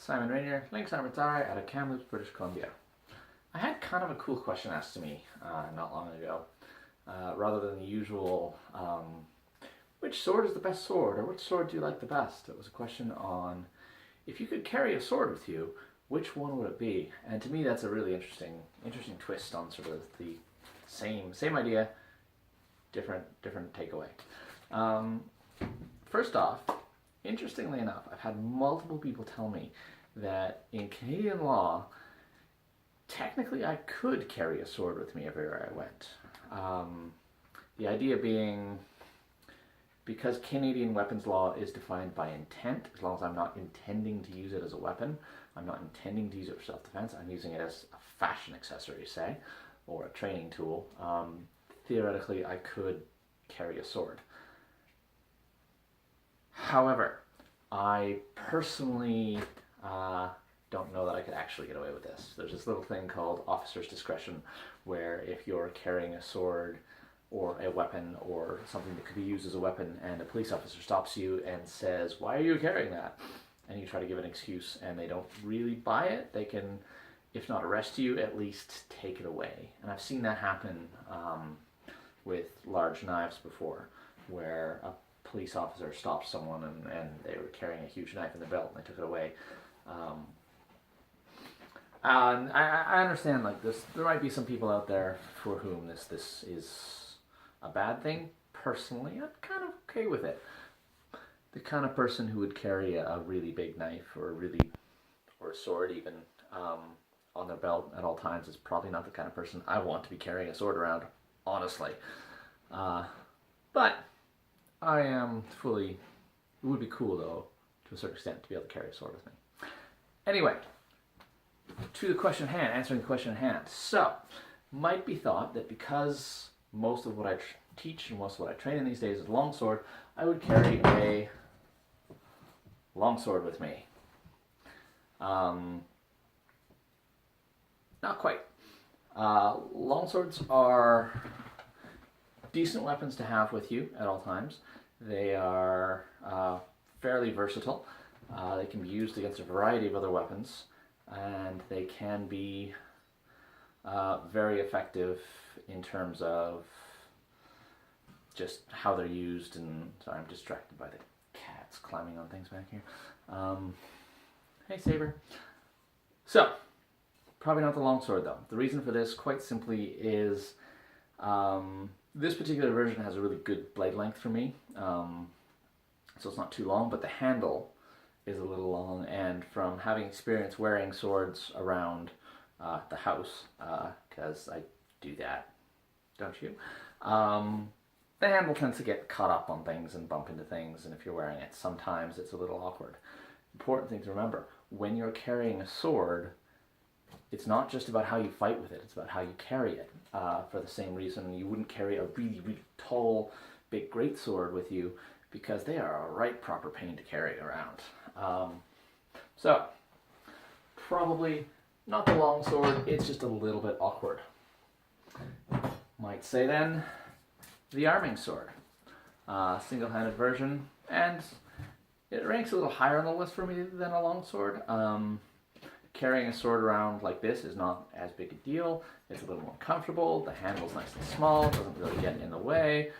Simon Rainier, Links Armatari out of Kamloops, British Columbia. I had kind of a cool question asked to me not long ago. Rather than the usual, which sword is the best sword, or which sword do you like the best? It was a question on, if you could carry a sword with you, which one would it be? And to me that's a really interesting twist on sort of the same idea, different takeaway. First off, interestingly enough, I've had multiple people tell me that in Canadian law, technically I could carry a sword with me everywhere I went. The idea being, because Canadian weapons law is defined by intent, as long as I'm not intending to use it as a weapon, I'm not intending to use it for self-defense, I'm using it as a fashion accessory, say, or a training tool, theoretically I could carry a sword. However, I personally don't know that I could actually get away with this. There's this little thing called officer's discretion, where if you're carrying a sword or a weapon or something that could be used as a weapon and a police officer stops you and says, "Why are you carrying that?" and you try to give an excuse and they don't really buy it, they can, if not arrest you, at least take it away. And I've seen that happen with large knives before, where a police officer stopped someone and they were carrying a huge knife in their belt and they took it away. And I understand, like, this, there might be some people out there for whom this is a bad thing. Personally, I'm kind of okay with it. The kind of person who would carry a really big knife or a sword even on their belt at all times is probably not the kind of person I want to be carrying a sword around, honestly. But I am fully, it would be cool though, to a certain extent, to be able to carry a sword with me. Anyway, to the question at hand, answering the question at hand. So, might be thought that because most of what I teach and most of what I train in these days is longsword, I would carry a longsword with me. Not quite. Longswords are decent weapons to have with you at all times. They are fairly versatile. They can be used against a variety of other weapons, and they can be very effective in terms of just how they're used. And sorry, I'm distracted by the cats climbing on things back here. Hey, Saber. So, probably not the longsword though. The reason for this, quite simply, is this particular version has a really good blade length for me. So it's not too long, but the handle is a little long, and from having experience wearing swords around the house, because I do that, don't you? The handle tends to get caught up on things and bump into things, and if you're wearing it, sometimes it's a little awkward. Important thing to remember, when you're carrying a sword, it's not just about how you fight with it, it's about how you carry it. For the same reason you wouldn't carry a really, really tall, big greatsword with you, because they are a right proper pain to carry around. So, probably not the longsword, it's just a little bit awkward. Might say then, the arming sword. Single-handed version, and it ranks a little higher on the list for me than a longsword. Carrying a sword around like this is not as big a deal. It's a little more comfortable, the handle's nice and small, doesn't really get in the way.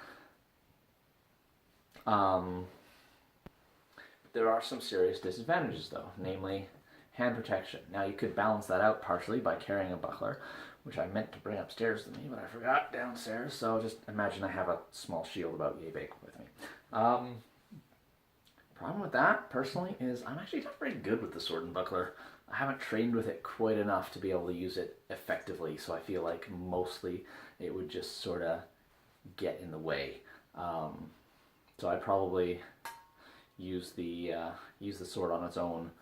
There are some serious disadvantages though, namely hand protection. Now you could balance that out partially by carrying a buckler, which I meant to bring upstairs with me, but I forgot downstairs, so just imagine I have a small shield about yay big with me. Problem with that, personally, is I'm actually not very good with the sword and buckler. I haven't trained with it quite enough to be able to use it effectively, so I feel like mostly it would just sort of get in the way. So I'd probably use the sword on its own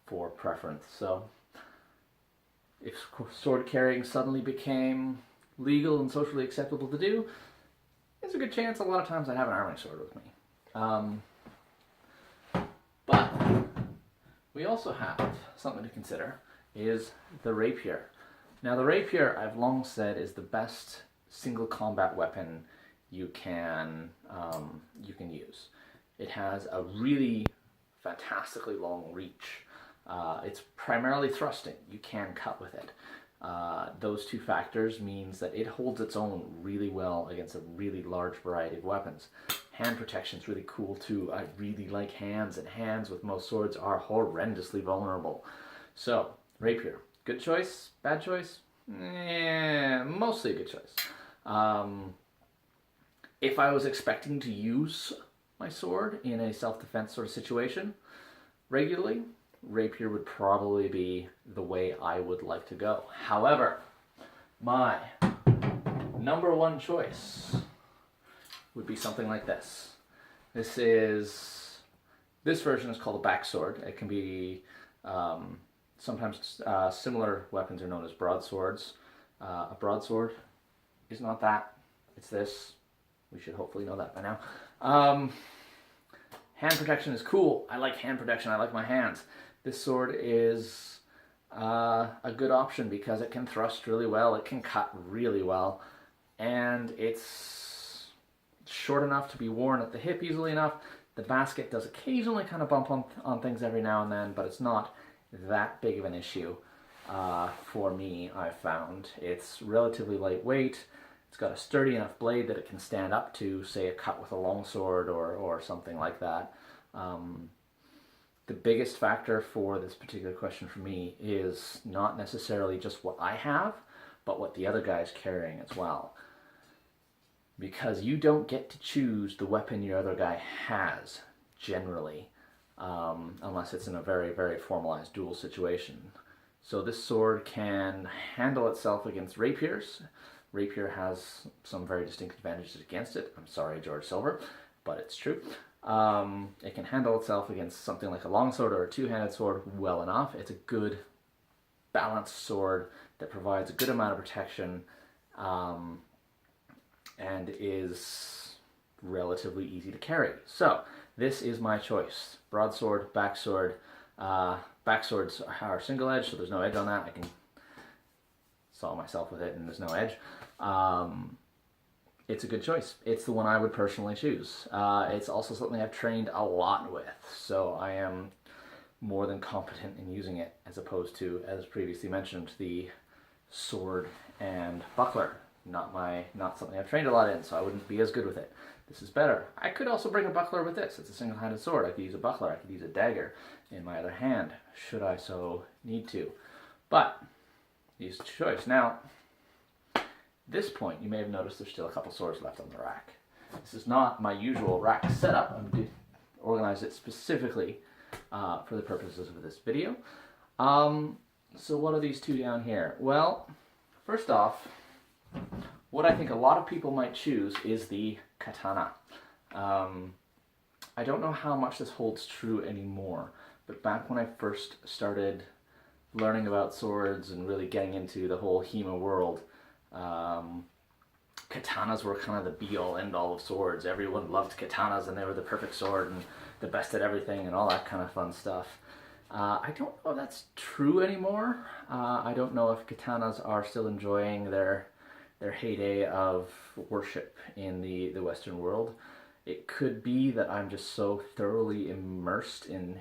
for preference. So if sword carrying suddenly became legal and socially acceptable to do, there's a good chance a lot of times I'd have an arming sword with me. But we also have something to consider, is the rapier. Now the rapier, I've long said, is the best single combat weapon you can use. It has a really fantastically long reach. It's primarily thrusting. You can cut with it. Those two factors means that it holds its own really well against a really large variety of weapons. Hand protection is really cool too. I really like hands, and hands with most swords are horrendously vulnerable. So, rapier, good choice, bad choice? Mostly a good choice. If I was expecting to use my sword in a self-defense sort of situation regularly, rapier would probably be the way I would like to go. However, my number one choice would be something like this. This version is called a backsword. It can be sometimes similar weapons are known as broadswords. A broadsword is not that. It's this. We should hopefully know that by now. Hand protection is cool. I like hand protection. I like my hands. This sword is a good option because it can thrust really well. It can cut really well. And it's short enough to be worn at the hip easily enough. The basket does occasionally kind of bump on things every now and then, but it's not that big of an issue for me, I've found. It's relatively lightweight. It's got a sturdy enough blade that it can stand up to, say, a cut with a longsword or something like that. The biggest factor for this particular question for me is not necessarily just what I have, but what the other guy's carrying as well. Because you don't get to choose the weapon your other guy has, generally, unless it's in a very, very formalized duel situation. So this sword can handle itself against rapiers. Rapier has some very distinct advantages against it. I'm sorry, George Silver, but it's true. It can handle itself against something like a longsword or a two-handed sword well enough. It's a good, balanced sword that provides a good amount of protection and is relatively easy to carry. So, this is my choice. Broadsword, backsword. Backswords are single-edged, so there's no edge on that. I can saw myself with it and there's no edge. It's a good choice. It's the one I would personally choose. It's also something I've trained a lot with, so I am more than competent in using it, as opposed to, as previously mentioned, the sword and buckler. Not something I've trained a lot in, so I wouldn't be as good with it. This is better. I could also bring a buckler with this. It's a single-handed sword. I could use a buckler. I could use a dagger in my other hand, should I so need to. But use the choice. Now, at this point, you may have noticed there's still a couple swords left on the rack. This is not my usual rack setup. I've organized it specifically for the purposes of this video. So what are these two down here? Well, first off, what I think a lot of people might choose is the Katana. I don't know how much this holds true anymore, but back when I first started learning about swords and really getting into the whole HEMA world, katanas were kind of the be-all, end-all of swords. Everyone loved katanas and they were the perfect sword and the best at everything and all that kind of fun stuff. I don't know if that's true anymore. I don't know if katanas are still enjoying their heyday of worship in the Western world. It could be that I'm just so thoroughly immersed in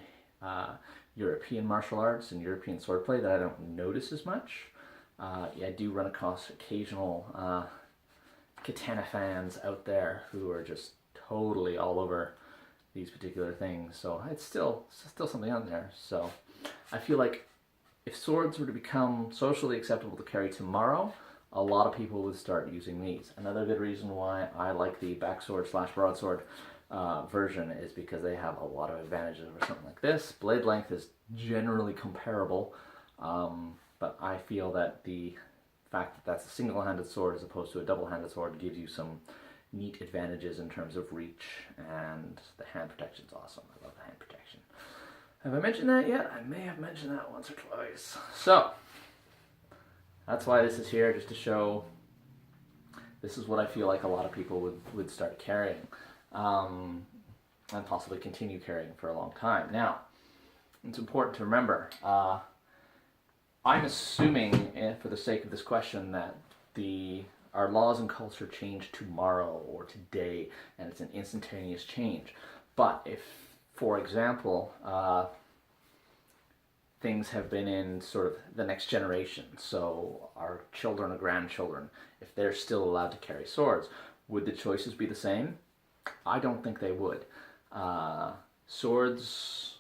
European martial arts and European swordplay that I don't notice as much. I do run across occasional Katana fans out there who are just totally all over these particular things, so it's still something on there. So I feel like if swords were to become socially acceptable to carry tomorrow, a lot of people would start using these. Another good reason why I like the backsword / broadsword version is because they have a lot of advantages over something like this. Blade length is generally comparable, but I feel that the fact that that's a single-handed sword as opposed to a double-handed sword gives you some neat advantages in terms of reach, and the hand protection's awesome. I love the hand protection. Have I mentioned that yet? I may have mentioned that once or twice. So, that's why this is here, just to show this is what I feel like a lot of people would start carrying, and possibly continue carrying for a long time. Now, it's important to remember, I'm assuming, for the sake of this question, that our laws and culture change tomorrow or today, and it's an instantaneous change. But if, for example, things have been in sort of the next generation. So our children or grandchildren, if they're still allowed to carry swords, would the choices be the same? I don't think they would. Swords,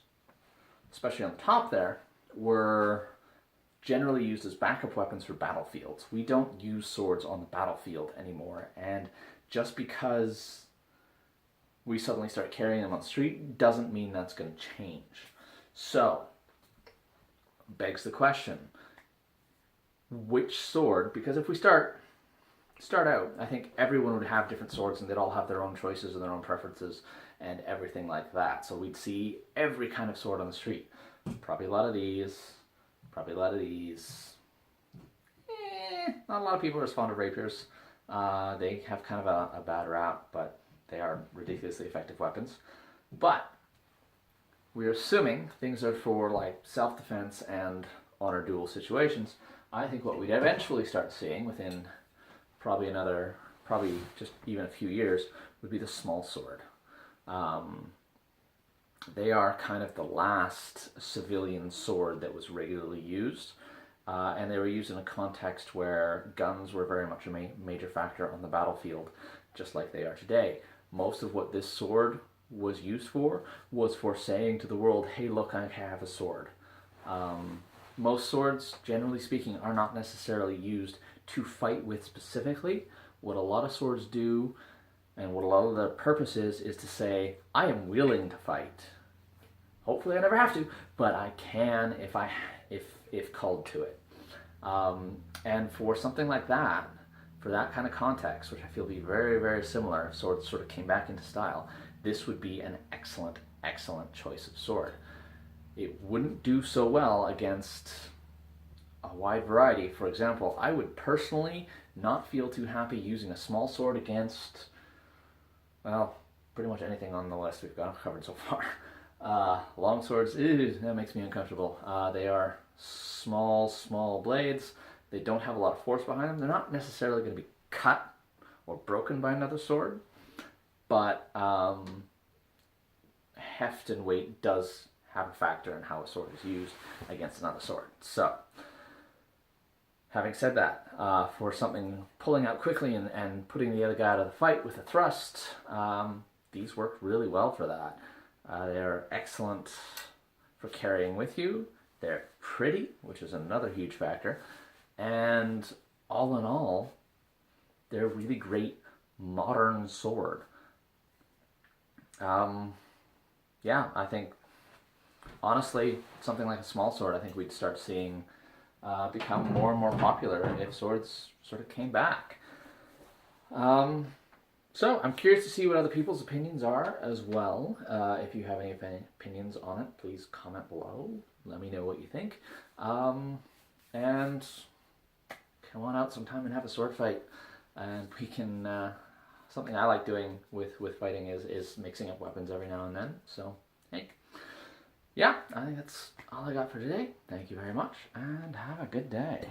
especially on the top there, were generally used as backup weapons for battlefields. We don't use swords on the battlefield anymore, and just because we suddenly start carrying them on the street doesn't mean that's going to change. So, begs the question, which sword, because if we start out, I think everyone would have different swords and they'd all have their own choices and their own preferences and everything like that. So we'd see every kind of sword on the street. Probably a lot of these, probably a lot of these. Not a lot of people respond to rapiers. They have kind of a bad rap, but they are ridiculously effective weapons. But we're assuming things are for like self-defense and honor duel situations. I think what we'd eventually start seeing within probably just even a few years would be the small sword. They are kind of the last civilian sword that was regularly used, and they were used in a context where guns were very much a major factor on the battlefield, just like they are today. Most of what this sword was used for was for saying to the world, hey, look, I have a sword. Most swords, generally speaking, are not necessarily used to fight with specifically. What a lot of swords do, and what a lot of the purpose is to say, I am willing to fight. Hopefully I never have to, but I can if called to it. And for something like that, for that kind of context, which I feel be very, very similar, swords sort of came back into style, this would be an excellent, excellent choice of sword. It wouldn't do so well against a wide variety. For example, I would personally not feel too happy using a small sword against, well, pretty much anything on the list we've got covered so far. Longswords, that makes me uncomfortable. They are small blades. They don't have a lot of force behind them. They're not necessarily going to be cut or broken by another sword, but heft and weight does have a factor in how a sword is used against another sword. So, having said that, for something pulling out quickly and putting the other guy out of the fight with a thrust, these work really well for that. They're excellent for carrying with you. They're pretty, which is another huge factor. And all in all, they're a really great modern sword. Yeah, I think, honestly, something like a small sword, I think we'd start seeing become more and more popular if swords sort of came back. So I'm curious to see what other people's opinions are as well. If you have any opinions on it, please comment below. Let me know what you think. And come on out sometime and have a sword fight. And we can, something I like doing with fighting is mixing up weapons every now and then. So, hey. Yeah, I think that's all I got for today. Thank you very much, and have a good day.